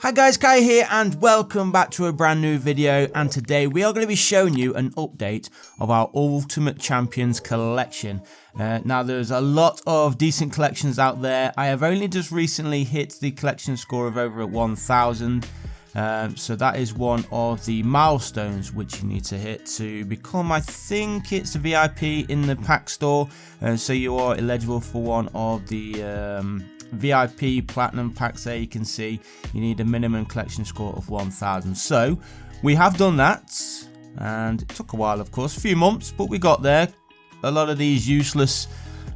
Hi guys, Kai here and welcome back to a brand new video, and today we are going to be showing you an update of our Ultimate Champions collection. Now there's a lot of decent collections out there. I have only just recently hit the collection score of over at 1000. So that is one of the milestones which you need to hit to become, I think it's a VIP in the pack store. So you are eligible for one of the VIP platinum packs there. You can see you need a minimum collection score of 1000. So we have done that, and it took a while, of course, a few months, but we got there. A lot of these useless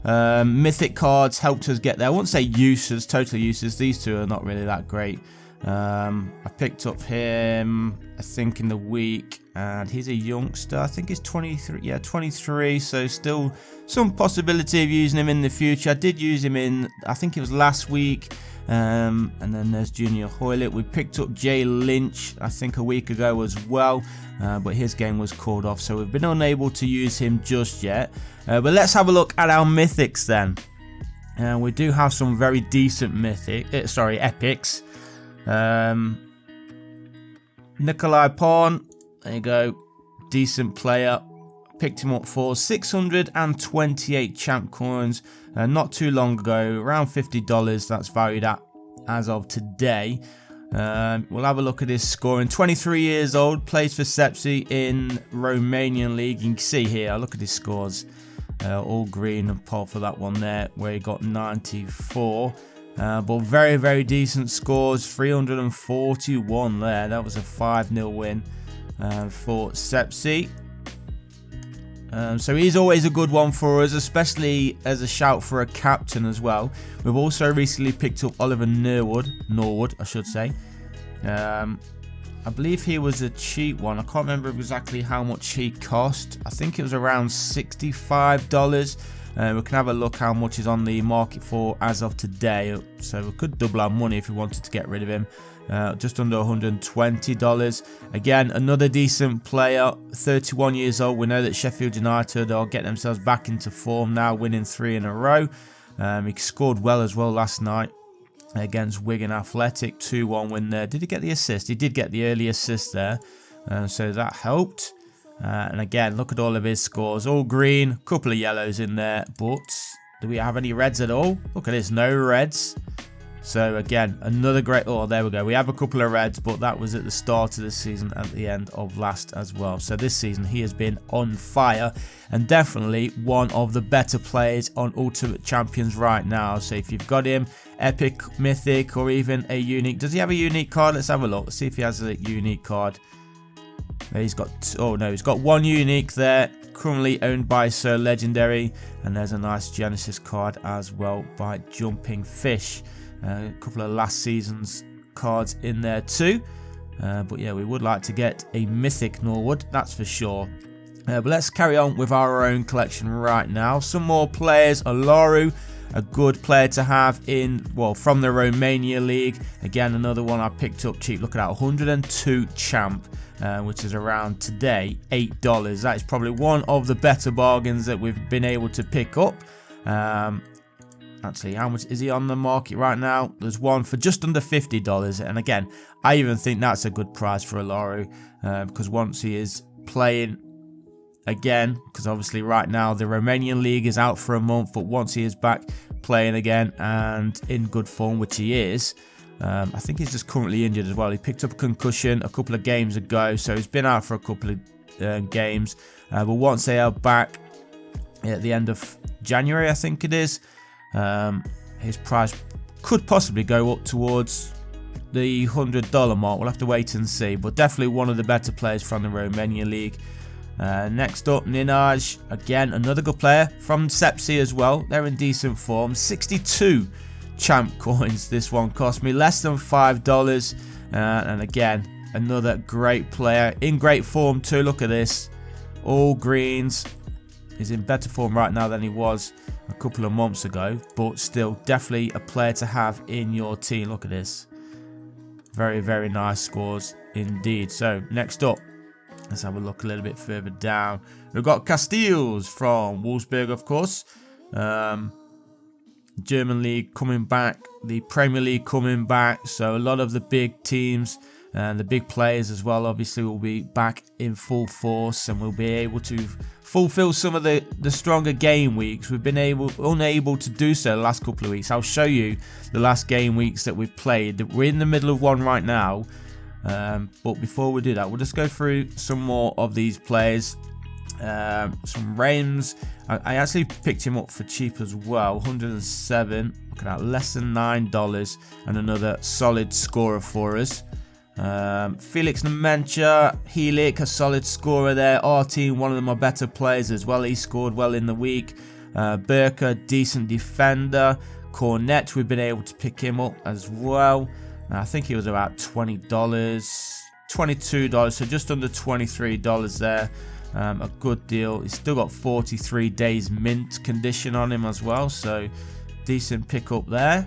mythic cards helped us get there. I wouldn't say useless, totally useless. These two are not really that great. I picked up him, I think, in the week, and he's a youngster. I think he's 23. Yeah, 23. So still some possibility of using him in the future. I did use him in, I think it was last week. And then there's Junior Hoylett. We picked up Jay Lynch, I think, a week ago as well, but his game was called off, so we've been unable to use him just yet. But let's have a look at our mythics then. We do have some very decent epics. Nikolai Pawn, there you go, decent player. Picked him up for 628 champ coins not too long ago, around $50 that's valued at as of today. We'll have a look at his scoring. 23 years old, plays for Sepsi in Romanian League. You can see here, look at his scores, all green apart for that one there where he got 94. But very decent scores. 341 there. That was a 5-0 win for Sepsi. So he's always a good one for us, especially as a shout for a captain as well. We've also recently picked up Oliver Norwood, I should say. I believe he was a cheap one. I can't remember exactly how much he cost. I think it was around $65. We can have a look how much is on the market for as of today. So we could double our money if we wanted to get rid of him. Just under $120. Again, another decent player, 31 years old. We know that Sheffield United are getting themselves back into form now, winning 3 in a row. He scored well as well last night against Wigan Athletic, 2-1 win there. Did he get the assist? He did get the early assist there, so that helped. And again, look at all of his scores, all green, a couple of yellows in there, but do we have any reds at all? Look at this, no reds. So again, another great, oh, there we go. We have a couple of reds, but that was at the start of the season, at the end of last as well. So this season, he has been on fire and definitely one of the better players on Ultimate Champions right now. So if you've got him, epic, mythic, or even a unique. Does he have a unique card? Let's have a look. Let's see if he has a unique card. He's got, oh no, he's got one unique there, currently owned by Sir Legendary. And there's a nice Genesis card as well by Jumping Fish. A couple of last season's cards in there too. But yeah, we would like to get a mythic Norwood, that's for sure. But let's carry on with our own collection right now. Some more players. Olaru, a good player to have in, well, from the Romania League. Again, another one I picked up cheap. Look at that, 102 champ, which is around today $8. That is probably one of the better bargains that we've been able to pick up. Actually, how much is he on the market right now? There's one for just under $50, and again, I even think that's a good price for Olaru, because once he is playing again, because obviously right now the Romanian League is out for a month, but once he is back playing again and in good form, which he is, I think he's just currently injured as well. He picked up a concussion a couple of games ago, so he's been out for a couple of games, but once they are back at the end of January, I think it is, his price could possibly go up towards the $100 mark. We'll have to wait and see, but definitely one of the better players from the Romania League. Next up, Ninaj, again another good player from Sepsi as well. They're in decent form. 62 champ coins. This one cost me less than $5, and again another great player in great form too. Look at this, all greens. He's in better form right now than he was a couple of months ago, but still definitely a player to have in your team. Look at this, very nice scores indeed. So next up, let's have a look a little bit further down. We've got Castiles from Wolfsburg, of course. German League coming back, the Premier League coming back. So a lot of the big teams and the big players as well, obviously, will be back in full force, and we'll be able to fulfill some of the stronger game weeks. We've been unable to do so the last couple of weeks. I'll show you the last game weeks that we've played. We're in the middle of one right now, but before we do that, we'll just go through some more of these players. Some Reims. I actually picked him up for cheap as well, 107. Look at that, less than $9, and another solid scorer for us. Felix Nemencha, Helik, a solid scorer there. Artine, one of my better players as well. He scored well in the week. Burka, decent defender. Cornet, we've been able to pick him up as well. I think he was about $20, $22, so just under $23 there. A good deal. He's still got 43 days mint condition on him as well, so decent pickup there.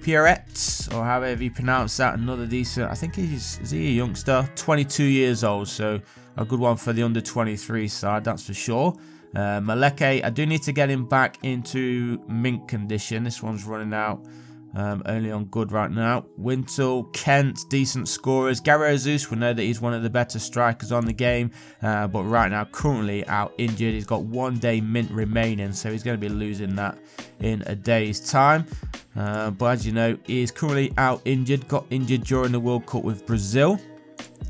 Pierret, or however you pronounce that, another decent. I think is he a youngster? 22 years old, so a good one for the under 23 side, that's for sure. Maleke, I do need to get him back into mint condition. This one's running out. Only on good right now. Wintle, Kent, decent scorers. Gary Jesus, we know that he's one of the better strikers on the game, but right now currently out injured. He's got 1 day mint remaining, so he's going to be losing that in a day's time. But as you know, he is currently out injured. Got injured during the World Cup with Brazil.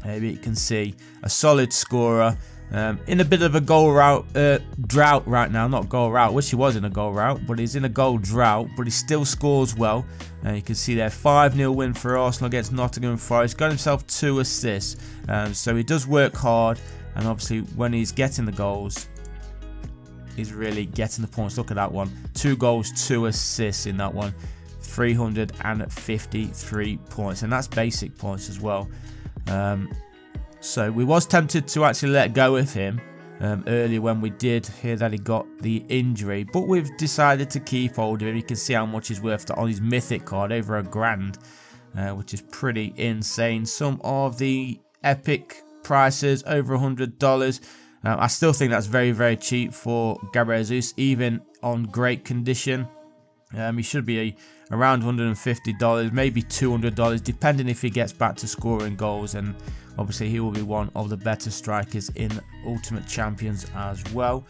Maybe you can see a solid scorer. In a bit of a goal drought right now. Not goal route, wish he was in a goal route, but he's in a goal drought, but he still scores well. You can see there, 5-0 win for Arsenal against Nottingham Forest. Got himself 2 assists, so he does work hard, and obviously when he's getting the goals, he's really getting the points. Look at that one, 2 goals, 2 assists in that one, 353 points, and that's basic points as well. So we was tempted to actually let go of him earlier when we did hear that he got the injury, but we've decided to keep hold of him. You can see how much he's worth on his mythic card, over $1,000, which is pretty insane. Some of the epic prices over $100. I still think that's very, very cheap for Gabriel Jesus, even on great condition. He should be around $150, maybe $200, depending if he gets back to scoring goals, and obviously he will be one of the better strikers in Ultimate Champions as well.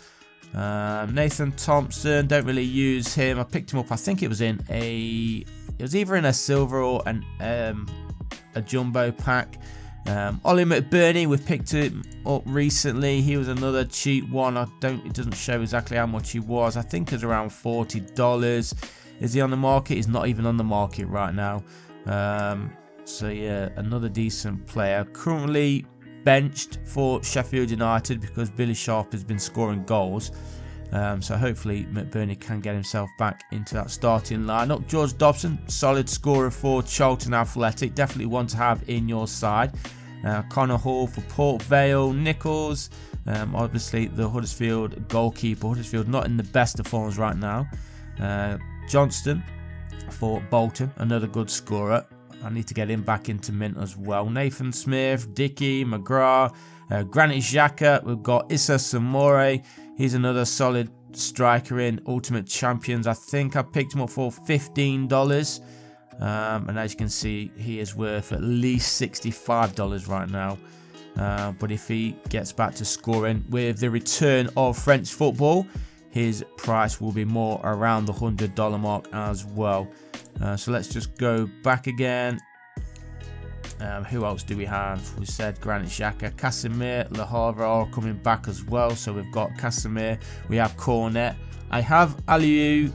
Nathan Thompson, don't really use him. I picked him up, I think it was either in a silver or a jumbo pack. Ollie McBurney, we've picked him up recently. He was another cheap one. It doesn't show exactly how much he was. I think it's around $40. Is he on the market? He's not even on the market right now. So yeah, another decent player. Currently benched for Sheffield United because Billy Sharp has been scoring goals. So hopefully McBurney can get himself back into that starting lineup. George Dobson, solid scorer for Charlton Athletic. Definitely one to have in your side. Connor Hall for Port Vale. Nichols, obviously the Huddersfield goalkeeper. Huddersfield not in the best of forms right now. Johnston for Bolton, another good scorer. I need to get him back into mint as well. Nathan Smith, Dickey, McGrath, Granit Xhaka. We've got Issa Samore. He's another solid striker in Ultimate Champions. I think I picked him up for $15. And as you can see, he is worth at least $65 right now. But if he gets back to scoring with the return of French football, his price will be more around the $100 mark as well. So let's just go back again. Who else do we have? We said Granit Xhaka, Casemir, Le Havre are coming back as well. So we've got Casemir, we have Cornet. I have Aliou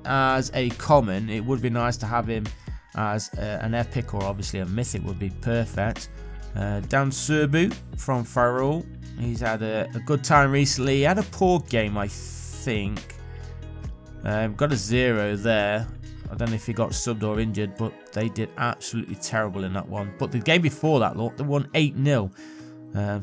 as a common. It would be nice to have him as an epic, or obviously a mythic would be perfect. Dan Serbu from Farrell. He's had a good time recently. He had a poor game, I think. Got a 0 there. I don't know if he got subbed or injured, but they did absolutely terrible in that one. But the game before that, look, they won 8-0.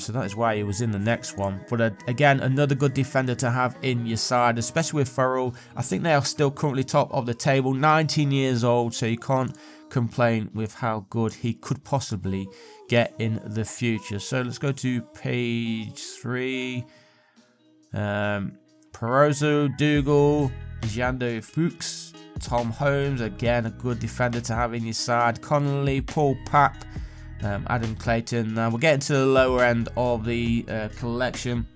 So that is why he was in the next one. But again, another good defender to have in your side, especially with Farrell. I think they are still currently top of the table, 19 years old, so you can't complain with how good he could possibly get in the future. So let's go to page 3. Perozo, Dougal, Jando Fuchs, Tom Holmes, again a good defender to have in your side. Connolly, Paul Papp, Adam Clayton. We're getting to the lower end of the collection.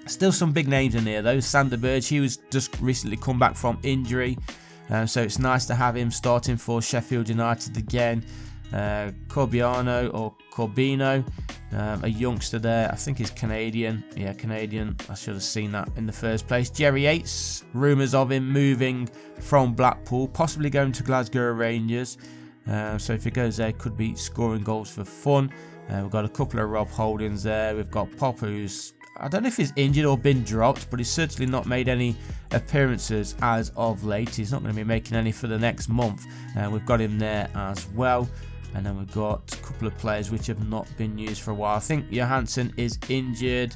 Still some big names in here though. Sander Berge, he was just recently come back from injury, so it's nice to have him starting for Sheffield United again. Corbiano or Corbino, a youngster there, I think he's Canadian. Yeah, Canadian. I should have seen that in the first place. Jerry Yates, rumours of him moving from Blackpool, possibly going to Glasgow Rangers. So if he goes there, could be scoring goals for fun. We've got a couple of Rob Holdings there. We've got Pop, who's, I don't know if he's injured or been dropped, but he's certainly not made any appearances as of late. He's not going to be making any for the next month. We've got him there as well. And then we've got a couple of players which have not been used for a while. I think Johansson is injured.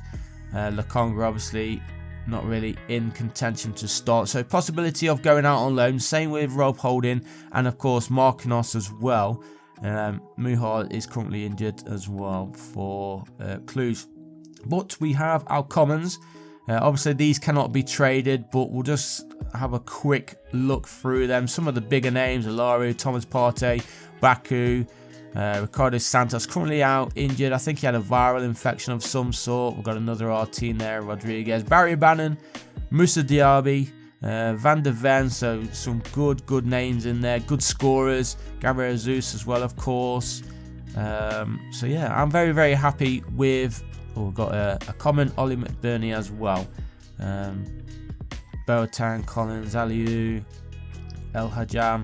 Lakonga obviously not really in contention to start. So possibility of going out on loan. Same with Rob Holding and of course Marquinhos as well. Muhal is currently injured as well for Cluj. But we have our commons. Obviously these cannot be traded, but we'll just have a quick look through them. Some of the bigger names: Alaru, Thomas Partey, Baku, Ricardo Santos currently out injured. I think he had a viral infection of some sort. We've got another RT in there, Rodriguez, Barry Bannon, Moussa Diaby, Van der Ven. So some good names in there, good scorers. Gabriel Jesus as well, of course. So yeah, I'm very happy with. Oh, we've got a common Ollie McBurney as well. Boateng, Collins, Aliou, El Hajam,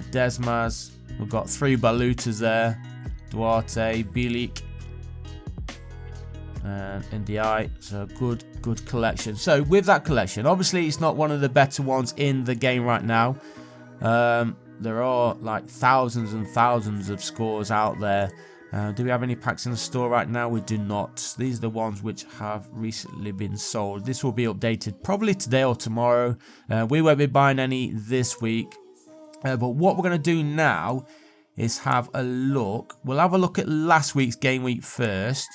Desmas. We've got 3 Balutas there. Duarte, Bielik, and Ndiaye. So good collection. So with that collection, obviously it's not one of the better ones in the game right now. There are like thousands and thousands of scores out there. Do we have any packs in the store right now? We do not. These are the ones which have recently been sold. This will be updated probably today or tomorrow. We won't be buying any this week. But what we're going to do now is have a look. We'll have a look at last week's game week first.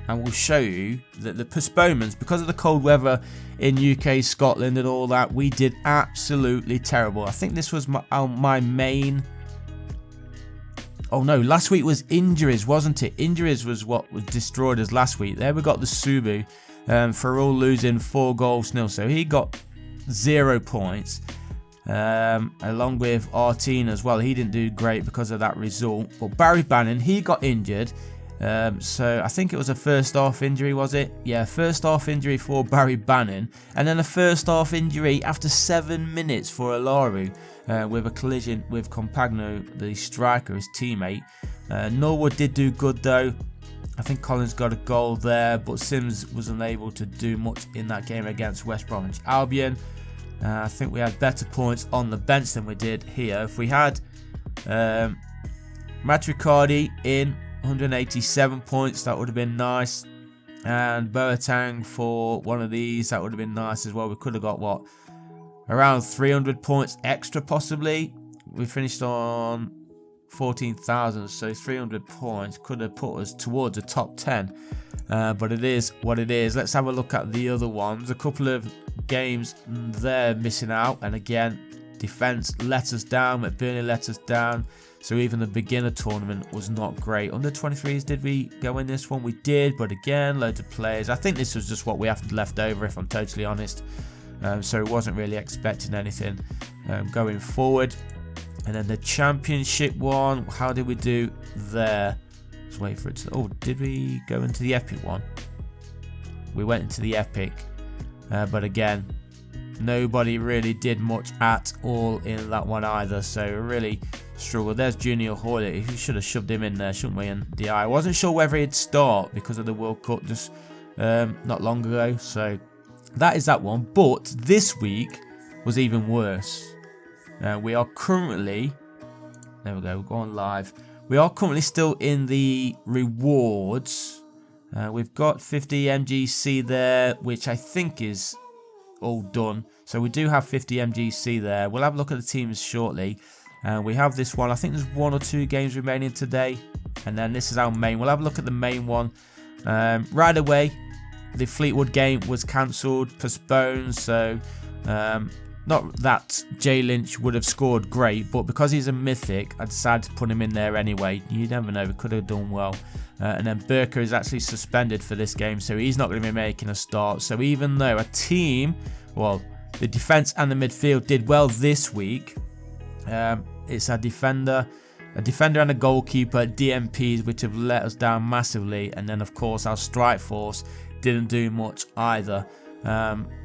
And we'll show you that the postponements, because of the cold weather in UK, Scotland and all that, we did absolutely terrible. I think this was my main... Oh no, last week was injuries, wasn't it? Injuries was what was destroyed us last week. There we got the Subu. Farul losing 4-0. So he got 0 points. Along with Artine as well. He didn't do great because of that result. But Barry Bannon, he got injured. So I think it was a first half injury, was it? Yeah, first half injury for Barry Bannon. And then a first half injury after 7 minutes for Alaru. With a collision with Compagno, the striker, his teammate. Norwood did do good though. I think Collins got a goal there, but Sims was unable to do much in that game against West Bromwich Albion. I think we had better points on the bench than we did here. If we had Matricardi in 187 points, that would have been nice. And Boateng for one of these, that would have been nice as well. We could have got what? Around 300 points extra possibly. We finished on 14,000, so 300 points could have put us towards the top 10. But it is what it is. Let's have a look at the other ones. A couple of games there missing out. And again, defence let us down. McBurney let us down. So even the beginner tournament was not great. Under 23s, did we go in this one? We did, but again, loads of players. I think this was just what we have left over, if I'm totally honest. So it wasn't really expecting anything going forward. And then the championship one, how did we do there? Let's wait for it to... Oh, did we go into the epic one? We went into the epic. But again, nobody really did much at all in that one either. So really struggled. There's Junior Hoylett. We should have shoved him in there, shouldn't we? And I wasn't sure whether he'd start because of the World Cup just not long ago. So... that is that one, but this week was even worse. We are currently, there we go, we're going live. We are currently still in the rewards. We've got 50 MGC there, which I think is all done. So we do have 50 MGC there. We'll have a look at the teams shortly. We have this one. I think there's 1 or 2 games remaining today. And then this is our main. We'll have a look at the main one right away. The Fleetwood game was cancelled, postponed, so Not that Jay Lynch would have scored great, but because he's a mythic, I decided to put him in there anyway. You never know, we could have done well. And then Burker is actually suspended for this game, so he's not going to be making a start. So even though a team, well, the defense and the midfield did well this week, it's a defender and a goalkeeper, DMPs, which have let us down massively. And then, of course, our strike force didn't do much either.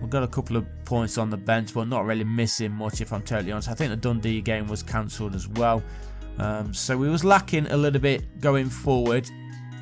We've got a couple of points on the bench, but not really missing much, if I'm totally honest. I think the Dundee game was cancelled as well. So we was lacking a little bit going forward.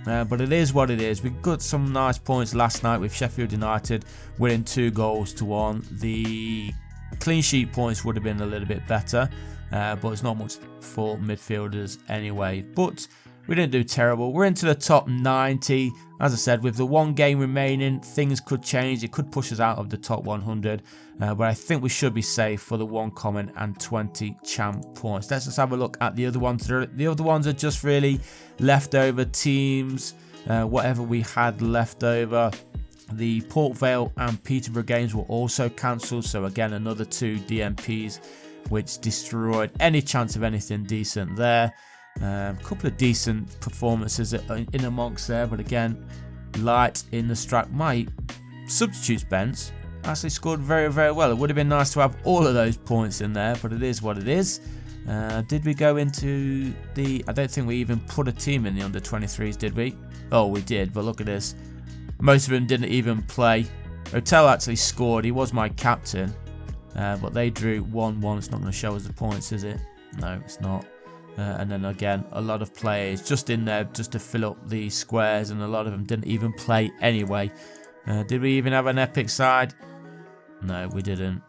But it is what it is. We got some nice points last night with Sheffield United winning 2-1. The clean sheet points would have been a little bit better. But it's not much for midfielders anyway. But we didn't do terrible. We're into the top 90. As I said, with the one game remaining, things could change. It could push us out of the top 100. But I think we should be safe for the 1 common and 20 champ points. Let's just have a look at the other ones. The other ones are just really leftover teams. Whatever we had left over. The Port Vale and Peterborough games were also cancelled. So again, another 2 DMPs, which destroyed any chance of anything decent there. A couple of decent performances in amongst there, but again, light in the strike. My substitutes bench actually scored very, very well. It would have been nice to have all of those points in there, but it is what it is. Did we go into the... I don't think we even put a team in the under-23s, did we? Oh, we did, but look at this. Most of them didn't even play. Hotel actually scored. He was my captain, but they drew 1-1. It's not going to show us the points, is it? No, it's not. And then again, a lot of players just in there just to fill up the squares, and a lot of them didn't even play anyway. Did we even have an epic side? No, we didn't.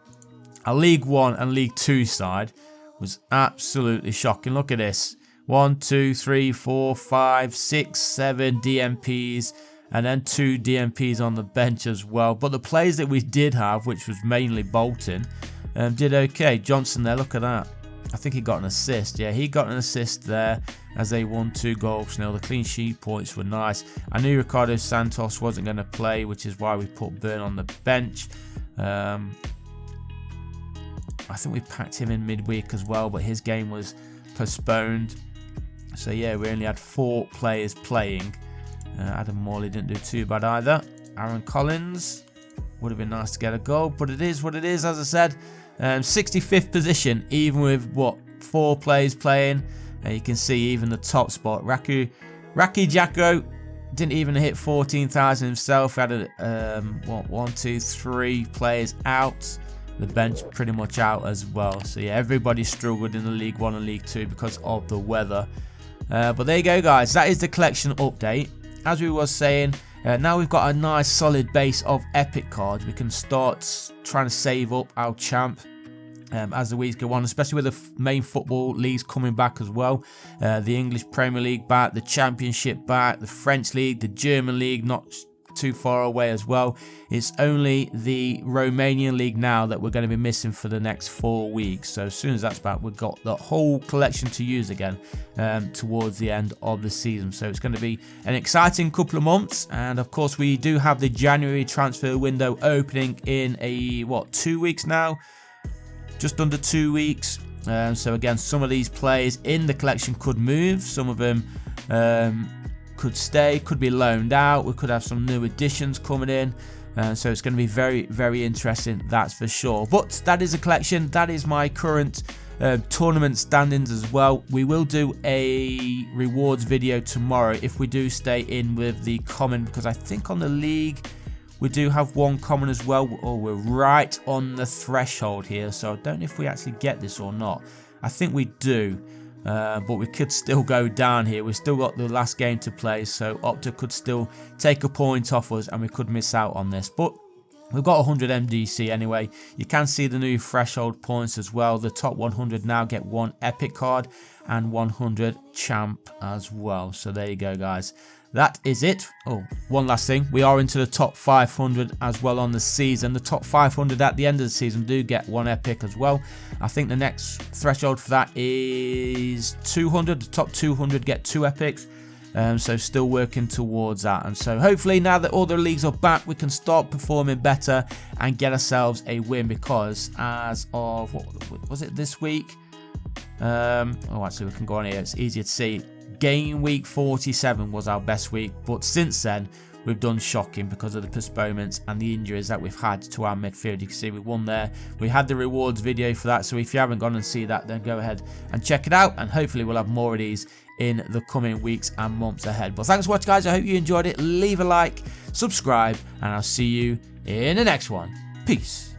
Our League 1 and League 2 side was absolutely shocking. Look at this. 1, 2, 3, 4, 5, 6, 7 DMPs, and then 2 DMPs on the bench as well. But the players that we did have, which was mainly Bolton, did okay. Johnson there, look at that. I think he got an assist. Yeah, he got an assist there as they won 2-0. The clean sheet points were nice. I knew Ricardo Santos wasn't going to play, which is why we put Burn on the bench. I think we packed him in midweek as well, but his game was postponed. So yeah, we only had 4 players playing. Adam Morley didn't do too bad either. Aaron Collins, would have been nice to get a goal, but it is what it is, as I said. 65th position, even with, 4 players playing. You can see even the top spot. Raki Jacko didn't even hit 14,000 himself. Had 1, 2, 3 players out. The bench pretty much out as well. So yeah, everybody struggled in the League 1 and League 2 because of the weather. But there you go, guys. That is the collection update. As we was saying, now we've got a nice solid base of epic cards. We can start trying to save up our champ as the weeks go on, especially with the main football leagues coming back as well. The English Premier League back, the Championship back, the French League, the German League not too far away as well. It's only the Romanian League now that we're going to be missing for the next 4 weeks. So as soon as that's back, we've got the whole collection to use again towards the end of the season. So it's going to be an exciting couple of months. And of course, we do have the January transfer window opening in 2 weeks now? Just under 2 weeks. So again, some of these players in the collection could move. Some of them could stay, could be loaned out. We could have some new additions coming in. So it's going to be very, very interesting, that's for sure. But that is a collection. That is my current tournament standings as well. We will do a rewards video tomorrow if we do stay in with the common, because I think on the league we do have 1 common as well. Oh, we're right on the threshold here, so I don't know if we actually get this or not. I think we do. But we could still go down here. We've still got the last game to play, so Opta could still take a point off us and we could miss out on this. But we've got 100 MDC anyway. You can see the new threshold points as well. The top 100 now get 1 epic card and 100 champ as well. So there you go, guys. That is it. Oh, one last thing. We are into the top 500 as well on the season. The top 500 at the end of the season do get 1 epic as well. I think the next threshold for that is 200. The top 200 get 2 epics. So still working towards that. And so hopefully now that all the leagues are back, we can start performing better and get ourselves a win, because as of, what was it, this week? Oh, actually we can go on here, it's easier to see. Game week 47 was our best week, but since then we've done shocking because of the postponements and the injuries that we've had to our midfield. You can see we won there. We had the rewards video for that, so if you haven't gone and see that, then go ahead and check it out, and hopefully we'll have more of these in the coming weeks and months ahead. But thanks for watching, guys. I hope you enjoyed it. Leave a like, subscribe, and I'll see you in the next one. Peace.